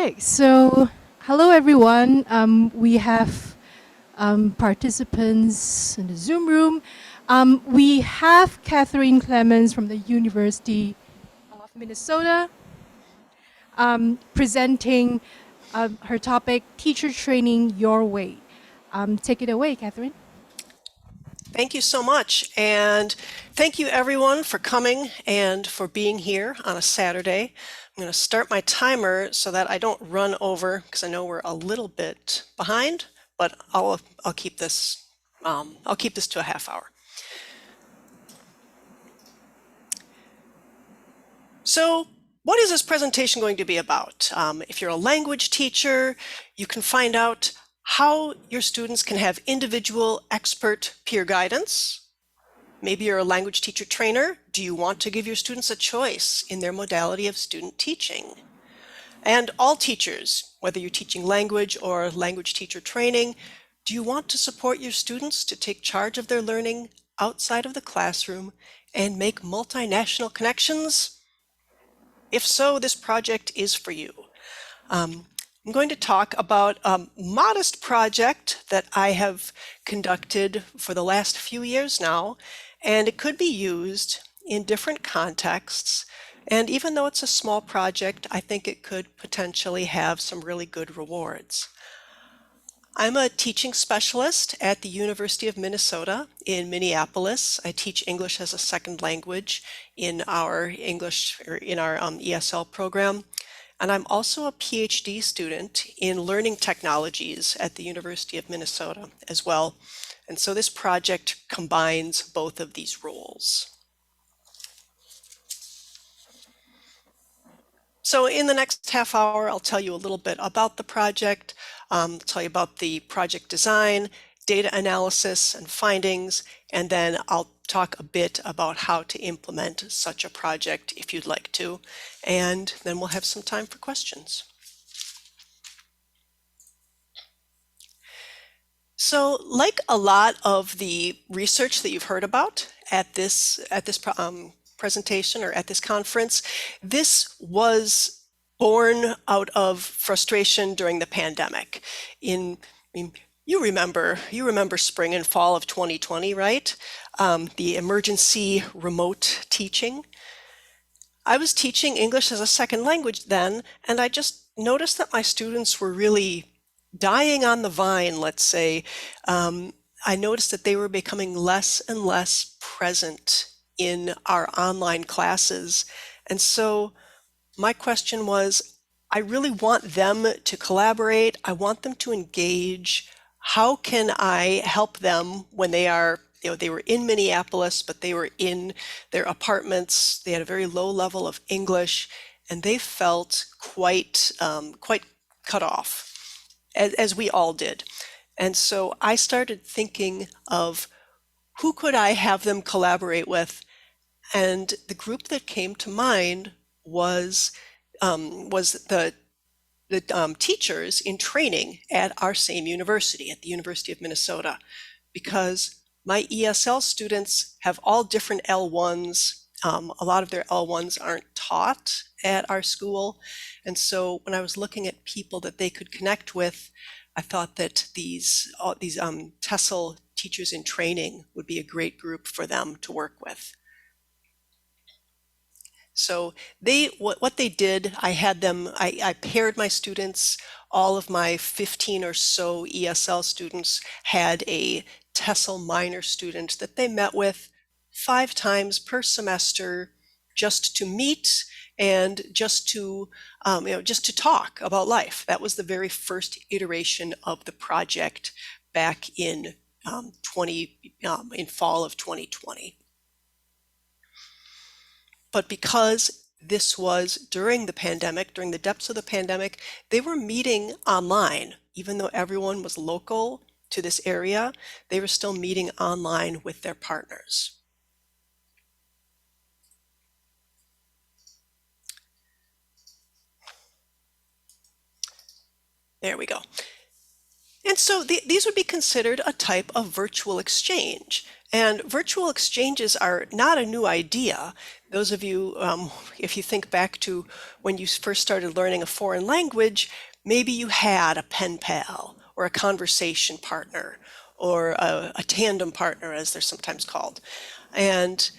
right, so hello everyone. We have participants in the Zoom room. We have Catherine Clements from the University of Minnesota presenting her topic, Teacher Training Your Way. Take it away, Catherine. Thank you so much, and thank you everyone for coming and for being here on a Saturday. I'm going to start my timer so that I don't run over because I know we're a little bit behind, but I'll keep this to a half hour. So, what is this presentation going to be about? If you're a language teacher, you can find out how your students can have individual expert peer guidance. Maybe you're a language teacher trainer. Do you want to give your students a choice in their modality of student teaching? And all teachers, whether you're teaching language or language teacher training, do you want to support your students to take charge of their learning outside of the classroom and make multinational connections? If so, this project is for you. I'm going to talk about a modest project that I have conducted for the last few years now, and it could be used in different contexts. And even though it's a small project, I think it could potentially have some really good rewards. I'm a teaching specialist at the University of Minnesota in Minneapolis. I teach English as a second language in our ESL program. And I'm also a PhD student in learning technologies at the University of Minnesota as well. And so this project combines both of these roles. So in the next half hour, I'll tell you a little bit about the project, tell you about the project design, data analysis and findings, and then I'll talk a bit about how to implement such a project if you'd like to, and then we'll have some time for questions. So like a lot of the research that you've heard about at this presentation or at this conference, this was born out of frustration during the pandemic. You remember spring and fall of 2020, right? The emergency remote teaching. I was teaching English as a second language then, and I just noticed that my students were really dying on the vine, let's say. I noticed that they were becoming less and less present in our online classes. And so my question was, I really want them to collaborate. I want them to engage. How can I help them when they are, they were in Minneapolis, but they were in their apartments. They had a very low level of English, and they felt quite cut off, as we all did. And so I started thinking of who could I have them collaborate with, and the group that came to mind was the teachers in training at our same university, at the University of Minnesota, because my ESL students have all different L1s. A lot of their L1s aren't taught at our school. And so when I was looking at people that they could connect with, I thought that these TESL teachers in training would be a great group for them to work with. So what they did, I paired my students. All of my 15 or so ESL students had a TESL minor student that they met with 5 times per semester just to meet and just to talk about life. That was the very first iteration of the project back in fall of 2020. But because this was during the pandemic, during the depths of the pandemic, they were meeting online. Even though everyone was local to this area, they were still meeting online with their partners. There we go. And so these would be considered a type of virtual exchange. And virtual exchanges are not a new idea. Those of you, if you think back to when you first started learning a foreign language, maybe you had a pen pal or a conversation partner or a tandem partner, as they're sometimes called. And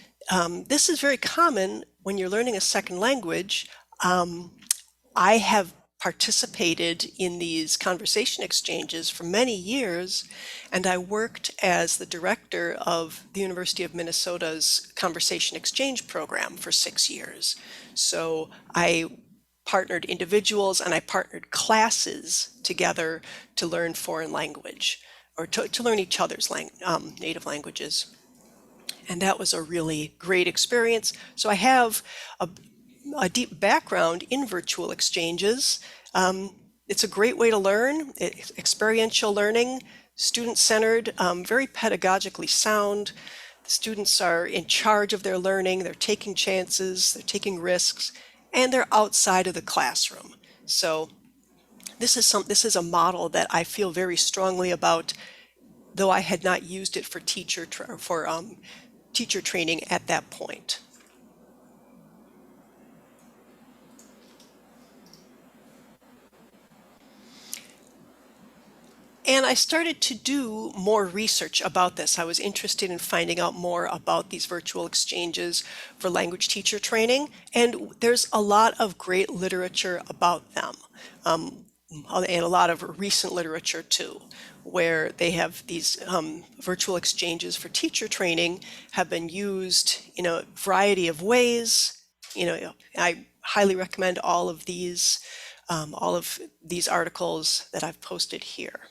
this is very common when you're learning a second language. I have participated in these conversation exchanges for many years, and I worked as the director of the University of Minnesota's Conversation Exchange program for 6 years. So I partnered individuals and I partnered classes together to learn foreign language or to learn each other's native languages. And that was a really great experience. So I have a deep background in virtual exchanges. It's a great way to learn, experiential learning, student-centered, very pedagogically sound. The students are in charge of their learning, they're taking chances, they're taking risks, and they're outside of the classroom. So this is a model that I feel very strongly about, though I had not used it for teacher training at that point. And I started to do more research about this. I was interested in finding out more about these virtual exchanges for language teacher training, and there's a lot of great literature about them, and a lot of recent literature too, where they have these virtual exchanges for teacher training have been used in a variety of ways. I highly recommend all of these articles that I've posted here.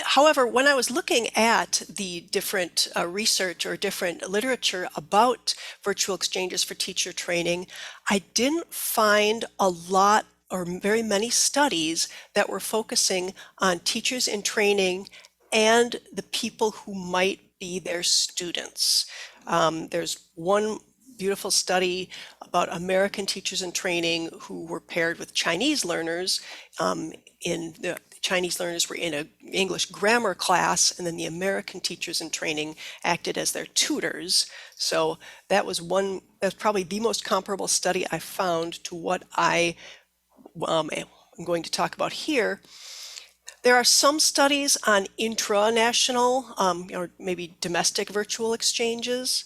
However, when I was looking at the different research or different literature about virtual exchanges for teacher training, I didn't find a lot or very many studies that were focusing on teachers in training and the people who might be their students. There's one beautiful study about American teachers in training who were paired with Chinese learners. The Chinese learners were in an English grammar class, and then the American teachers in training acted as their tutors. So that's probably the most comparable study I found to what I am going to talk about here. There are some studies on intra-national, or maybe domestic virtual exchanges,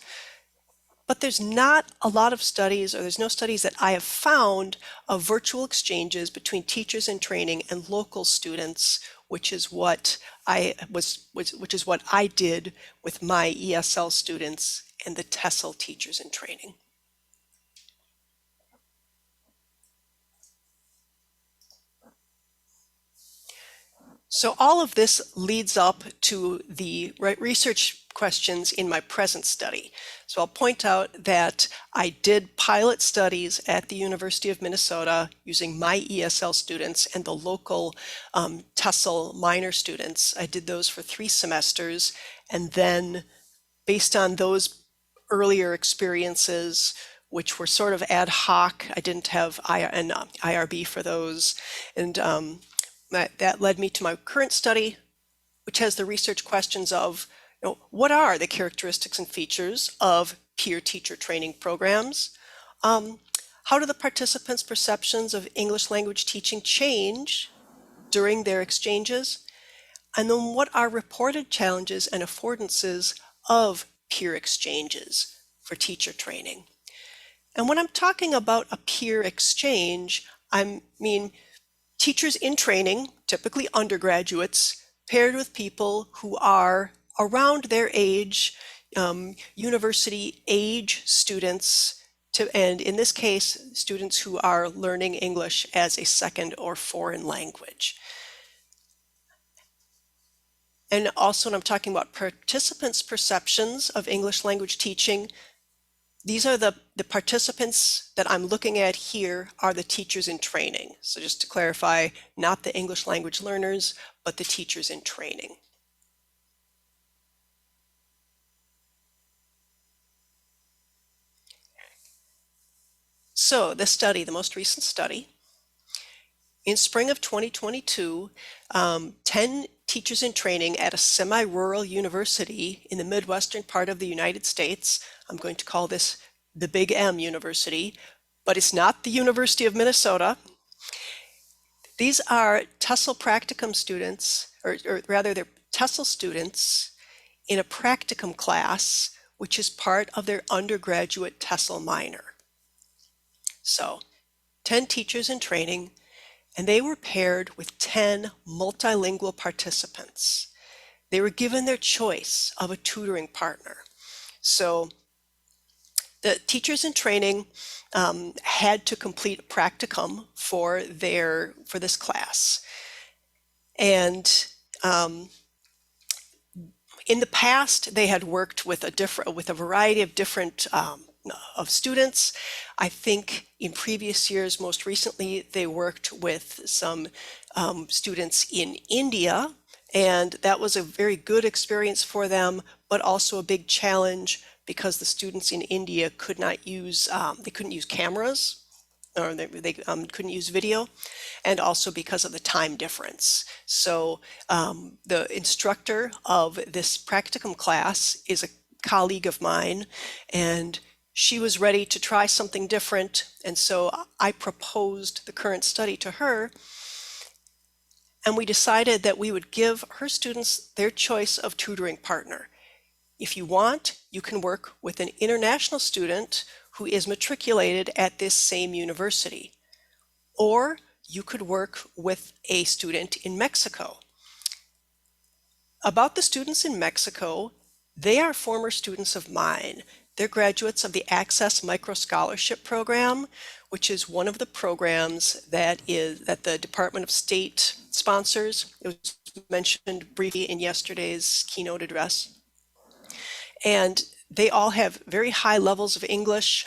but there's not a lot of studies, or there's no studies that I have found of virtual exchanges between teachers in training and local students, which is what I did with my ESL students and the TESL teachers in training. So all of this leads up to the research questions in my present study. So I'll point out that I did pilot studies at the University of Minnesota using my ESL students and the local TESL minor students. I did those for 3 semesters, and then based on those earlier experiences, which were sort of ad hoc, I didn't have IRB for those, and that led me to my current study, which has the research questions of, what are the characteristics and features of peer-teacher training programs? How do the participants' perceptions of English language teaching change during their exchanges? And then what are reported challenges and affordances of peer exchanges for teacher training? And when I'm talking about a peer exchange, I mean teachers in training, typically undergraduates, paired with people who are around their age, university age students, and in this case, students who are learning English as a second or foreign language. And also when I'm talking about participants' perceptions of English language teaching, these are the participants that I'm looking at here are the teachers in training. So just to clarify, not the English language learners, but the teachers in training. So the study, the most recent study, in spring of 2022, 10 teachers in training at a semi-rural university in the Midwestern part of the United States, I'm going to call this the Big M University, but it's not the University of Minnesota. These are TESOL practicum students, or rather they're TESOL students in a practicum class, which is part of their undergraduate TESOL minor. So 10 teachers in training, and they were paired with 10 multilingual participants. They were given their choice of a tutoring partner. So the teachers in training had to complete a practicum for this class. And in the past, they had worked with a variety of different of students. I think in previous years, most recently, they worked with some students in India, and that was a very good experience for them, but also a big challenge because the students in India could not use, they couldn't use cameras, or they couldn't use video, and also because of the time difference. So the instructor of this practicum class is a colleague of mine, and she was ready to try something different, and so I proposed the current study to her, and we decided that we would give her students their choice of tutoring partner. If you want, you can work with an international student who is matriculated at this same university, or you could work with a student in Mexico. About the students in Mexico, they are former students of mine. They're graduates of the Access Micro Scholarship Program, which is one of the programs that the Department of State sponsors. It was mentioned briefly in yesterday's keynote address. And they all have very high levels of English.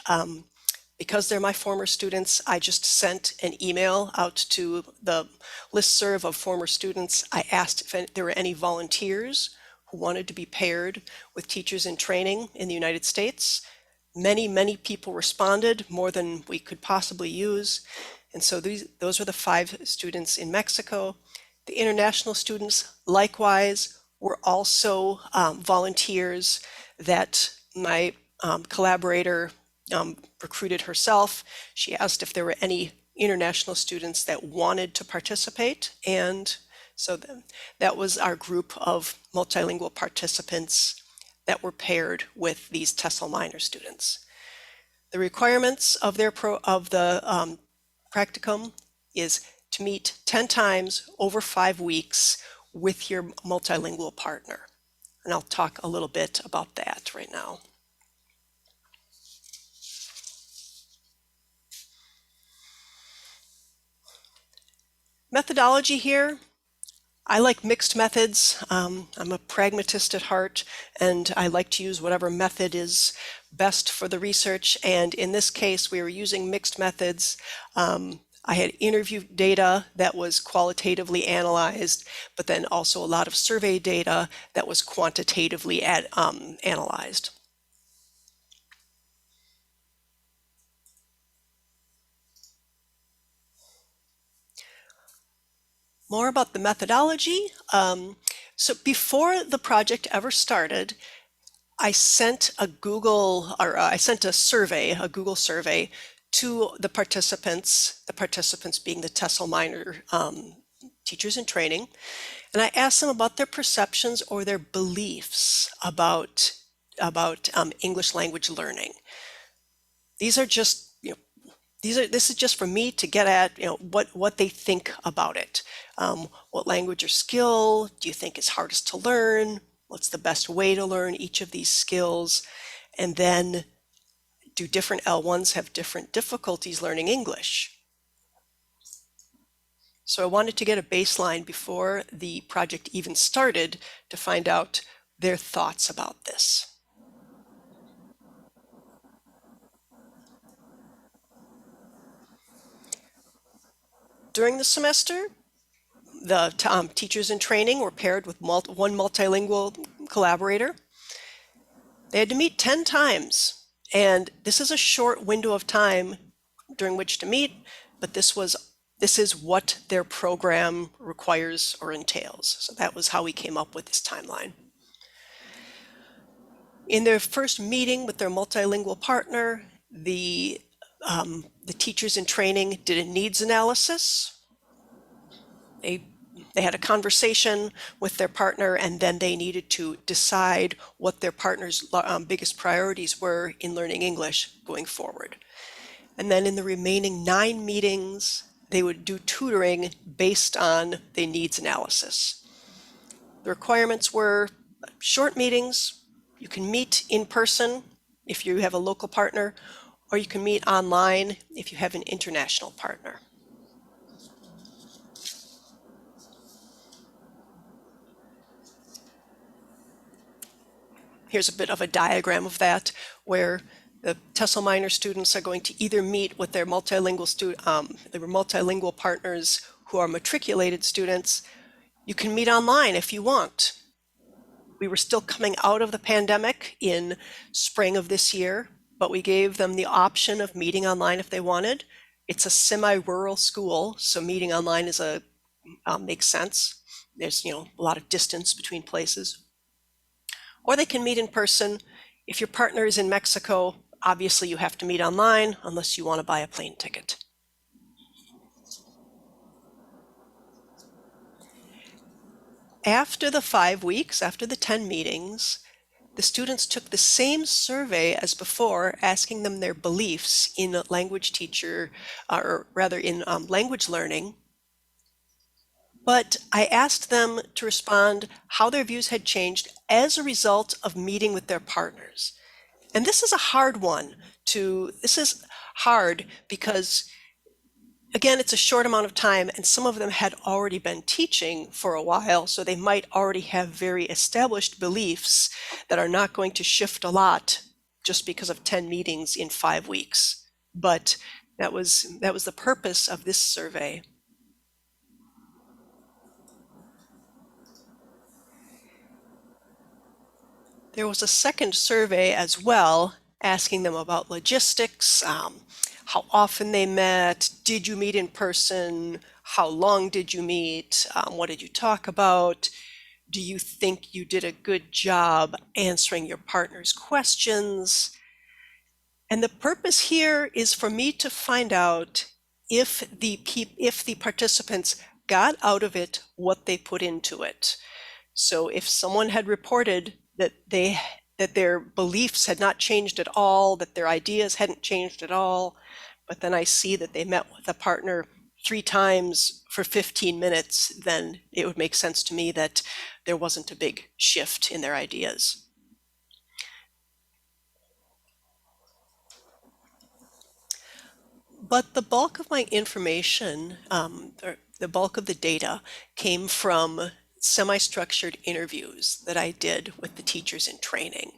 Because they're my former students, I just sent an email out to the listserv of former students. I asked if there were any volunteers who wanted to be paired with teachers in training in the United States. Many people responded, more than we could possibly use. And so those were the 5 students in Mexico. The international students, likewise, were also volunteers that my collaborator recruited herself. She asked if there were any international students that wanted to participate, and so that was our group of multilingual participants that were paired with these TESOL minor students. The requirements of the practicum is to meet 10 times over 5 weeks with your multilingual partner, and I'll talk a little bit about that right now. Methodology here, I like mixed methods. I'm a pragmatist at heart, and I like to use whatever method is best for the research. And in this case, we were using mixed methods. I had interview data that was qualitatively analyzed, but then also a lot of survey data that was quantitatively analyzed. More about the methodology. So before the project ever started, I sent a Google survey, a Google survey to the participants being the TESOL minor teachers in training, and I asked them about their perceptions or their beliefs about English language learning. These are just, this is just for me to get at, what they think about it. What language or skill do you think is hardest to learn? What's the best way to learn each of these skills? And then, do different L1s have different difficulties learning English? So I wanted to get a baseline before the project even started to find out their thoughts about this. During the semester, the teachers in training were paired with one multilingual collaborator. They had to meet 10 times, and this is a short window of time during which to meet, but this is what their program requires or entails. So that was how we came up with this timeline. In their first meeting with their multilingual partner, the teachers in training did a needs analysis. They had a conversation with their partner, and then they needed to decide what their partner's biggest priorities were in learning English going forward. And then in the remaining 9 meetings, they would do tutoring based on the needs analysis. The requirements were short meetings. You can meet in person if you have a local partner, or you can meet online if you have an international partner. Here's a bit of a diagram of that, where the TESOL minor students are going to either meet with their multilingual partners who are matriculated students. You can meet online if you want. We were still coming out of the pandemic in spring of this year, but we gave them the option of meeting online if they wanted. It's a semi-rural school, so meeting online makes sense. There's a lot of distance between places. Or they can meet in person. If your partner is in Mexico, obviously you have to meet online unless you want to buy a plane ticket. After the 5 weeks, after the 10 meetings, the students took the same survey as before, asking them their beliefs in language language learning. But I asked them to respond how their views had changed as a result of meeting with their partners. And this is a hard one. This is hard because, again, it's a short amount of time, and some of them had already been teaching for a while, so they might already have very established beliefs that are not going to shift a lot just because of 10 meetings in 5 weeks. But that was the purpose of this survey. There was a second survey as well, asking them about logistics, how often they met, did you meet in person, how long did you meet, what did you talk about, do you think you did a good job answering your partner's questions? And the purpose here is for me to find out if the participants got out of it what they put into it. So if someone had reported that their beliefs had not changed at all, that their ideas hadn't changed at all, but then I see that they met with a partner 3 times for 15 minutes, then it would make sense to me that there wasn't a big shift in their ideas. But the bulk of my information, the bulk of the data, came from semi-structured interviews that I did with the teachers in training.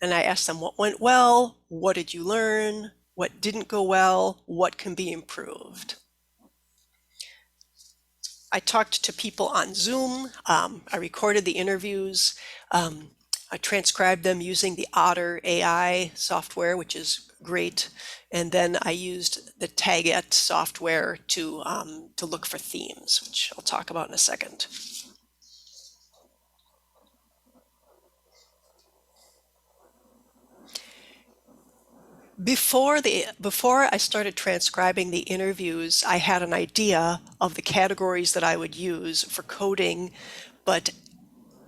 And I asked them what went well, what did you learn, what didn't go well, what can be improved. I talked to people on Zoom. I recorded the interviews. I transcribed them using the Otter AI software, which is great. And then I used the Taget software to look for themes, which I'll talk about in a second. Before I started transcribing the interviews, I had an idea of the categories that I would use for coding, but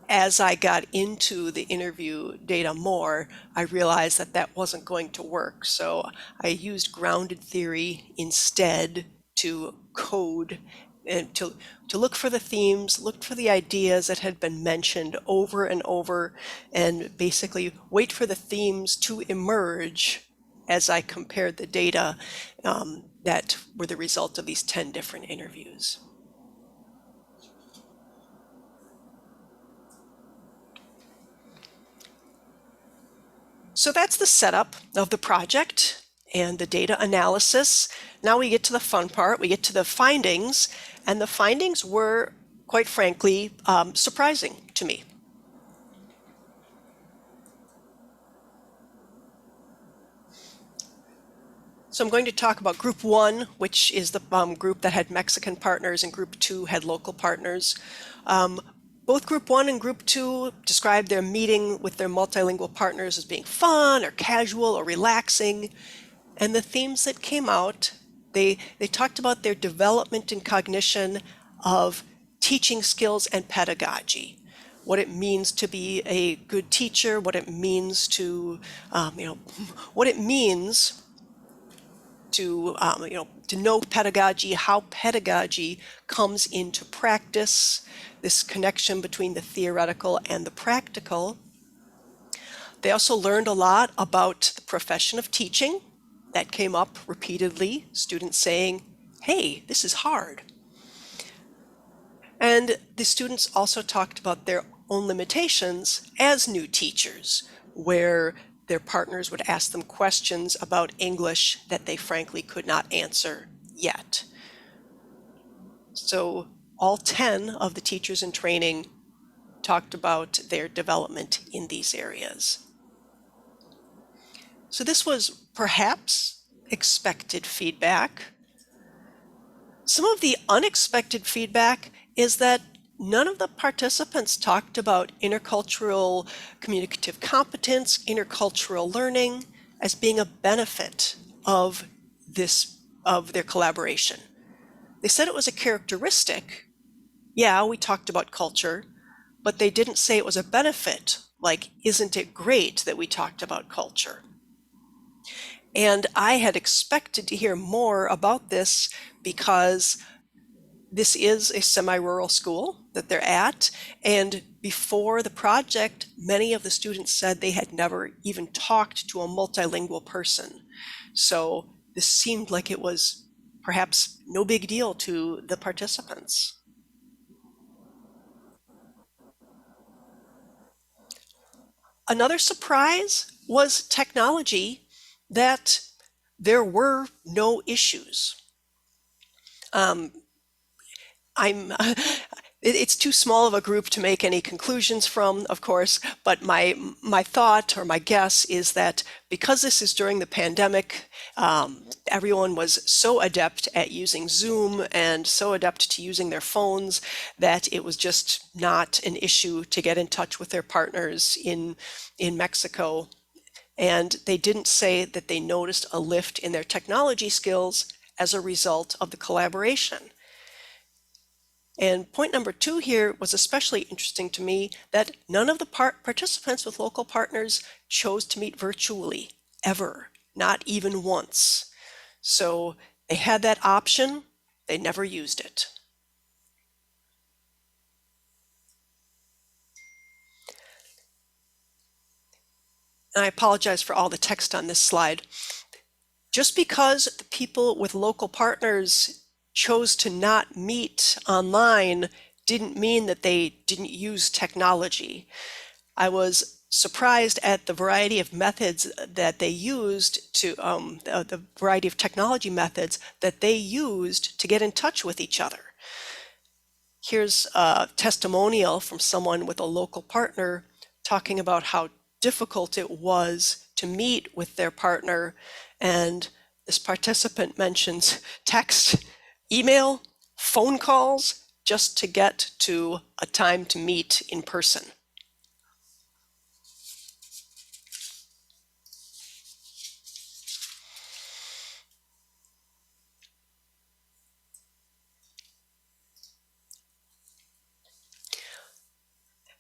as I got into the interview data more, I realized that that wasn't going to work. So I used grounded theory instead to code and to look for the themes, look for the ideas that had been mentioned over and over, and basically wait for the themes to emerge as I compared the data that were the result of these 10 different interviews. So that's the setup of the project and the data analysis. Now we get to the fun part. We get to the findings, and the findings were, quite frankly, surprising to me. So I'm going to talk about Group 1, which is the group that had Mexican partners, and Group 2 had local partners. Both Group 1 and Group 2 described their meeting with their multilingual partners as being fun or casual or relaxing. And the themes that came out, they talked about their development and cognition of teaching skills and pedagogy, what it means to be a good teacher, what it means to, what it means to know pedagogy, how pedagogy comes into practice, this connection between the theoretical and the practical. They also learned a lot about the profession of teaching. That came up repeatedly, students saying, hey, this is hard. And the students also talked about their own limitations as new teachers, where their partners would ask them questions about English that they frankly could not answer yet. So all 10 of the teachers in training talked about their development in these areas. So this was perhaps expected feedback. Some of the unexpected feedback is that none of the participants talked about intercultural communicative competence, intercultural learning as being a benefit of their collaboration. They said it was a characteristic. Yeah, we talked about culture, but they didn't say it was a benefit, like, isn't it great that we talked about culture? And I had expected to hear more about this because this is a semi-rural school that they're at. And before the project, many of the students said they had never even talked to a multilingual person. So this seemed like it was perhaps no big deal to the participants. Another surprise was technology, that there were no issues. It's too small of a group to make any conclusions from, of course, but my thought or my guess is that because this is during the pandemic, everyone was so adept at using Zoom and so adept to using their phones that it was just not an issue to get in touch with their partners in Mexico. And they didn't say that they noticed a lift in their technology skills as a result of the collaboration. And point number 2 here was especially interesting to me, that none of the participants with local partners chose to meet virtually, ever, not even once. So they had that option, they never used it. And I apologize for all the text on this slide. Just because the people with local partners chose to not meet online didn't mean that they didn't use technology. I was surprised at the variety of methods that they used to, the variety of technology methods that they used to get in touch with each other. Here's a testimonial from someone with a local partner talking about how difficult it was to meet with their partner. And this participant mentions text, email, phone calls, just to get to a time to meet in person.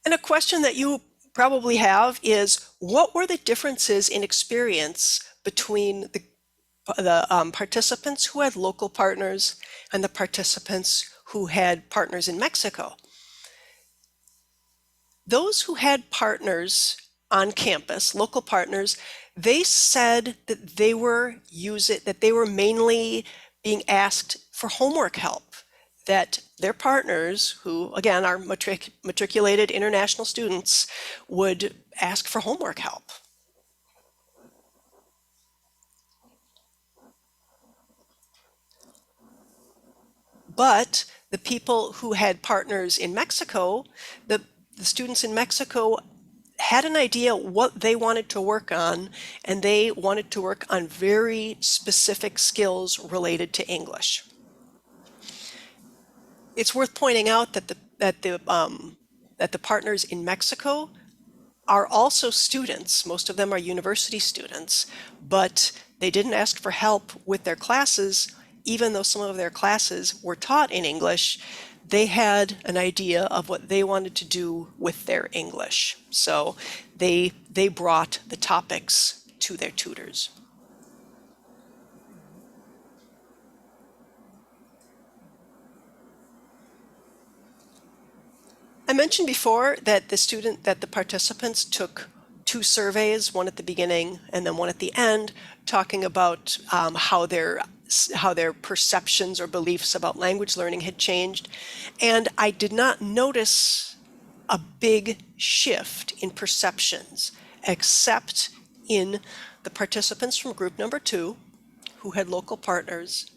And a question that you probably have is, what were the differences in experience between the participants who had local partners and the participants who had partners in Mexico? Those who had partners on campus, local partners, they said that they were mainly being asked for homework help, that their partners, who again are matriculated international students, would ask for homework help. But the people who had partners in Mexico, the students in Mexico had an idea what they wanted to work on, and they wanted to work on very specific skills related to English. It's worth pointing out that the partners in Mexico are also students. Most of them are university students, but they didn't ask for help with their classes, even though some of their classes were taught in English. They had an idea of what they wanted to do with their English. So they brought the topics to their tutors. I mentioned before that the participants took two surveys, one at the beginning and then one at the end, talking about how their perceptions or beliefs about language learning had changed. And I did not notice a big shift in perceptions, except in the participants from group number 2, who had local partners.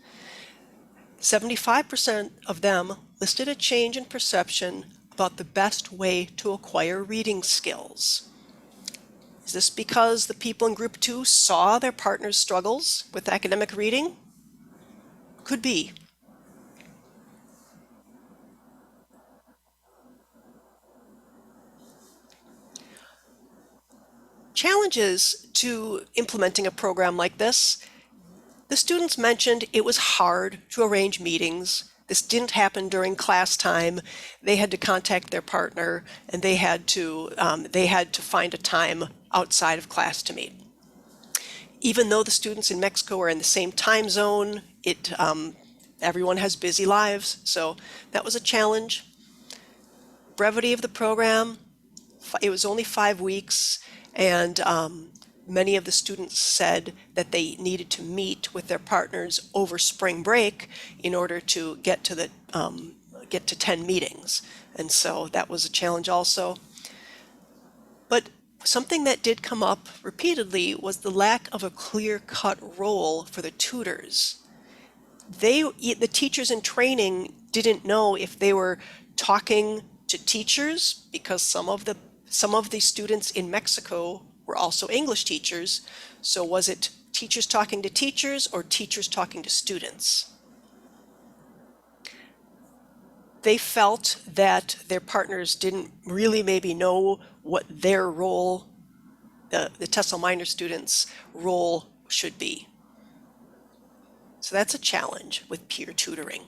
75% of them listed a change in perception about the best way to acquire reading skills. Is this because the people in group 2 saw their partner's struggles with academic reading? Could be. Challenges to implementing a program like this. The students mentioned it was hard to arrange meetings. This didn't happen during class time. They had to contact their partner, and they had to find a time outside of class to meet. Even though the students in Mexico are in the same time zone, everyone has busy lives, so that was a challenge. Brevity of the program, it was only 5 weeks, and many of the students said that they needed to meet with their partners over spring break in order to get to 10 meetings. And so that was a challenge also. But something that did come up repeatedly was the lack of a clear-cut role for the tutors. The teachers in training didn't know if they were talking to teachers, because some of the students in Mexico were also English teachers. So was it teachers talking to teachers or teachers talking to students? They felt that their partners didn't really maybe know what their role, the TESOL minor students' role, should be. So that's a challenge with peer tutoring.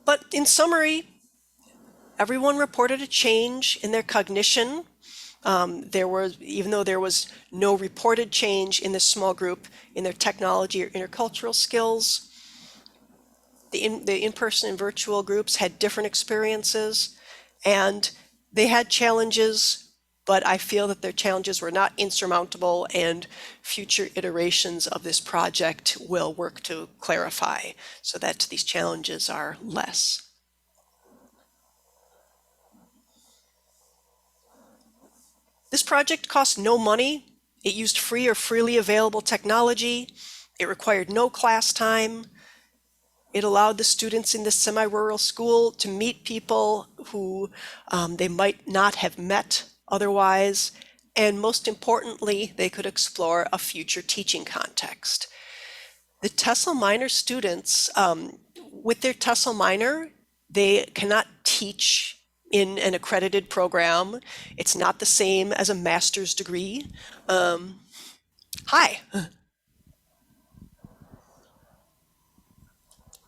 But in summary, everyone reported a change in their cognition. Even though there was no reported change in this small group in their technology or intercultural skills, the in-person and virtual groups had different experiences, and they had challenges, but I feel that their challenges were not insurmountable, and future iterations of this project will work to clarify so that these challenges are less. This project cost no money. It used free or freely available technology. It required no class time. It allowed the students in this semi-rural school to meet people who they might not have met otherwise. And most importantly, they could explore a future teaching context. The TESOL minor students, with their TESOL minor, they cannot teach in an accredited program. It's not the same as a master's degree. Hi.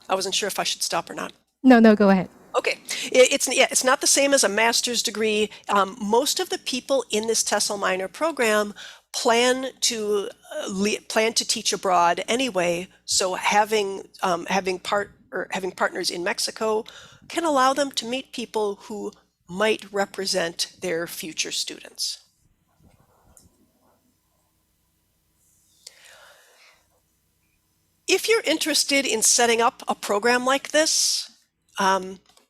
I wasn't sure if I should stop or not. No, go ahead. Okay, it's not the same as a master's degree. Most of the people in this TESOL minor program plan to teach abroad anyway. So having partners in Mexico can allow them to meet people who might represent their future students. If you're interested in setting up a program like this,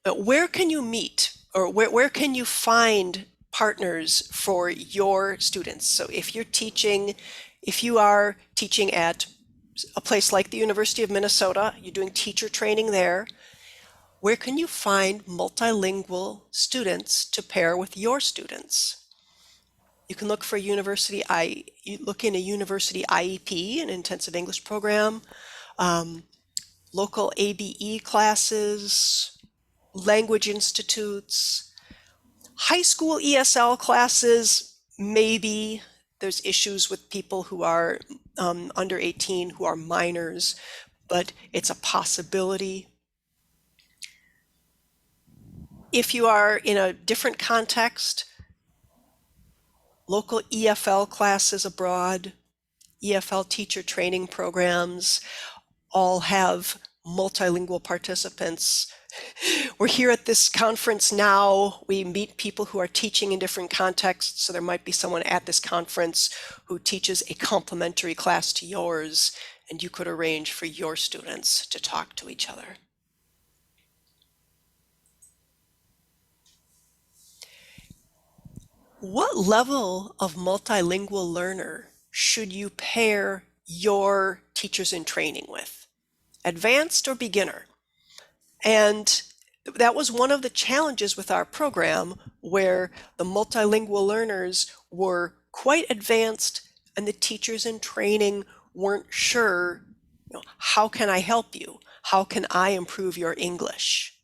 where can you meet, or where can you find partners for your students? So if you are teaching at a place like the University of Minnesota, you're doing teacher training there, Where can you find multilingual students to pair with your students? You can look for you look in a university IEP, an intensive English program, local ABE classes, language institutes, high school ESL classes, maybe. There's issues with people who are under 18 who are minors, but it's a possibility. If you are in a different context, local EFL classes abroad, EFL teacher training programs all have multilingual participants. We're here at this conference now. We meet people who are teaching in different contexts, so there might be someone at this conference who teaches a complementary class to yours, and you could arrange for your students to talk to each other. What level of multilingual learner should you pair your teachers in training with? Advanced or beginner? And that was one of the challenges with our program, where the multilingual learners were quite advanced and the teachers in training weren't sure, how can I help you? How can I improve your English?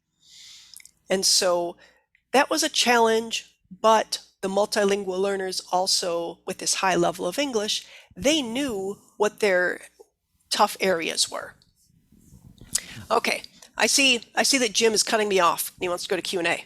And so that was a challenge, but the multilingual learners also, with this high level of English, they knew what their tough areas were. Okay, I see that Jim is cutting me off. He wants to go to Q&A.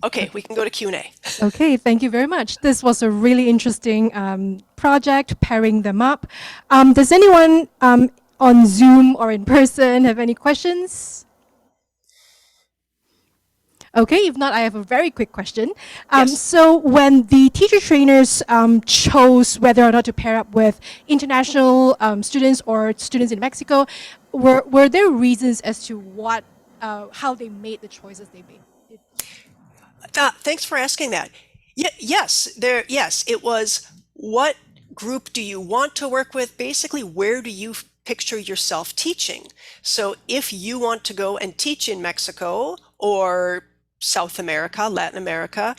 Okay, we can go to Q&A. Okay, thank you very much. This was a really interesting project, pairing them up. Does anyone on Zoom or in person have any questions? Okay, if not, I have a very quick question. Yes. So when the teacher trainers chose whether or not to pair up with international students or students in Mexico, were there reasons as to how they made the choices they made? Thanks for asking that. Yes, it was, what group do you want to work with? Basically, where do you picture yourself teaching? So if you want to go and teach in Mexico or South America, Latin America,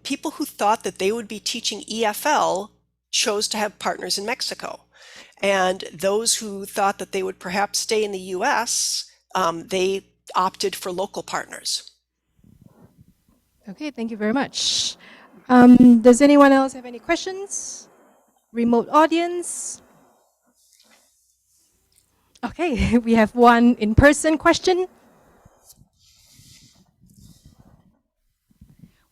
people who thought that they would be teaching EFL chose to have partners in Mexico. And those who thought that they would perhaps stay in the US, they opted for local partners. Okay, thank you very much. Does anyone else have any questions? Remote audience? Okay, we have one in-person question.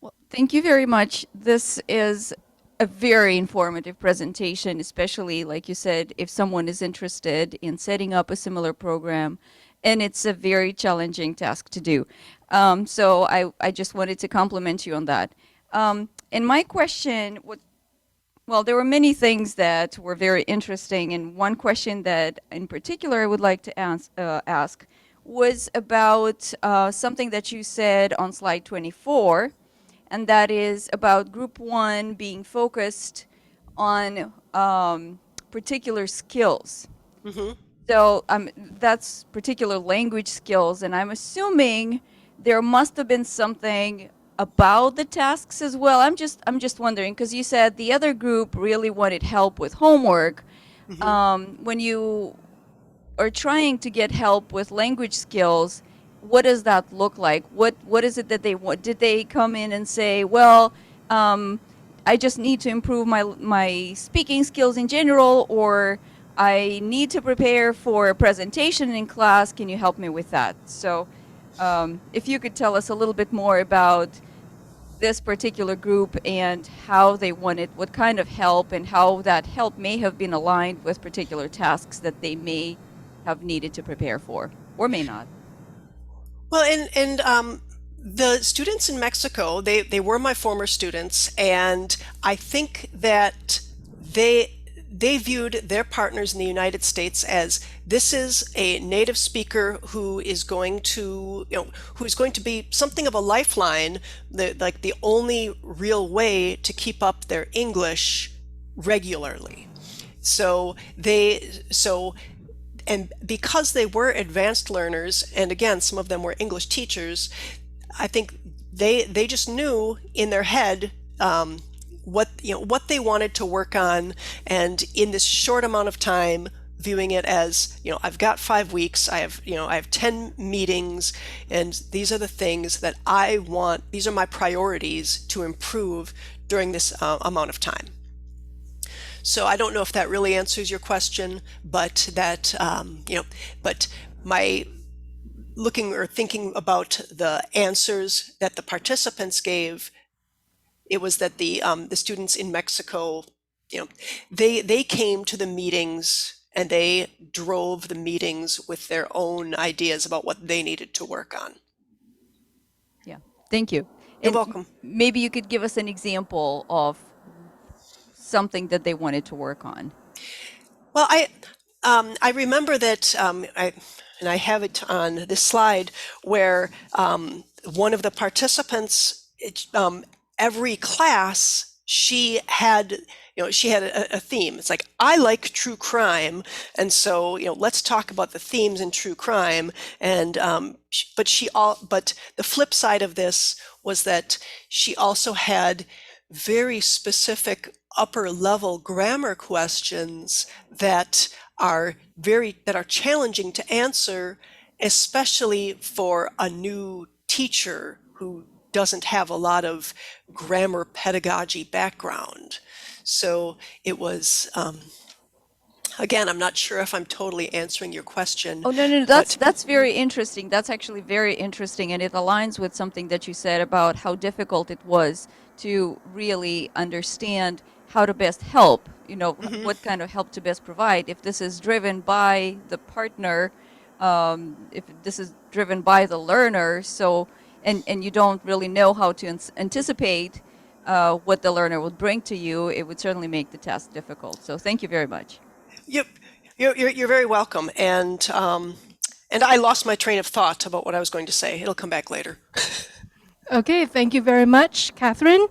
Well, thank you very much. This is a very informative presentation, especially, like you said, if someone is interested in setting up a similar program, and it's a very challenging task to do. So I just wanted to compliment you on that. And my question, well, there were many things that were very interesting, and one question that in particular I would like to ask was about something that you said on slide 24, and that is about group 1 being focused on particular skills. Mm-hmm. So that's particular language skills, and I'm assuming there must have been something about the tasks as well. I'm just wondering, because you said the other group really wanted help with homework. Mm-hmm. When you are trying to get help with language skills, what does that look like? What is it that they want? Did they come in and say, well, I just need to improve my speaking skills in general, or I need to prepare for a presentation in class, can you help me with that? So if you could tell us a little bit more about this particular group and how they wanted, what kind of help, and how that help may have been aligned with particular tasks that they may have needed to prepare for, or may not. Well, and the students in Mexico, they were my former students, and I think that they viewed their partners in the United States as, this is a native speaker who is going to, who's going to be something of a lifeline, like the only real way to keep up their English regularly. So and because they were advanced learners, and again, some of them were English teachers, I think they just knew in their head what they wanted to work on, and in this short amount of time, viewing it as, I've got 5 weeks, I have 10 meetings, and these are the things that I want. These are my priorities to improve during this amount of time. So I don't know if that really answers your question, but that but my looking or thinking about the answers that the participants gave, it was that the students in Mexico, they came to the meetings and they drove the meetings with their own ideas about what they needed to work on. Yeah, thank you. You're And welcome. maybe you could give us an example of something that they wanted to work on. Well, I remember that and I have it on this slide where one of the participants, every class, she had a theme. It's like, I like true crime, and so let's talk about the themes in true crime. And but the flip side of this was that she also had very specific upper level grammar questions that are challenging to answer, especially for a new teacher who doesn't have a lot of grammar pedagogy background. So it was, again, I'm not sure if I'm totally answering your question. Oh, no, but that's very interesting. That's actually very interesting, and it aligns with something that you said about how difficult it was to really understand how to best help, what kind of help to best provide. If this is driven by the partner, if this is driven by the learner, so, and you don't really know how to anticipate what the learner would bring to you, it would certainly make the task difficult. So thank you very much. Yep, you're very welcome. And I lost my train of thought about what I was going to say. It'll come back later. Okay, thank you very much, Catherine.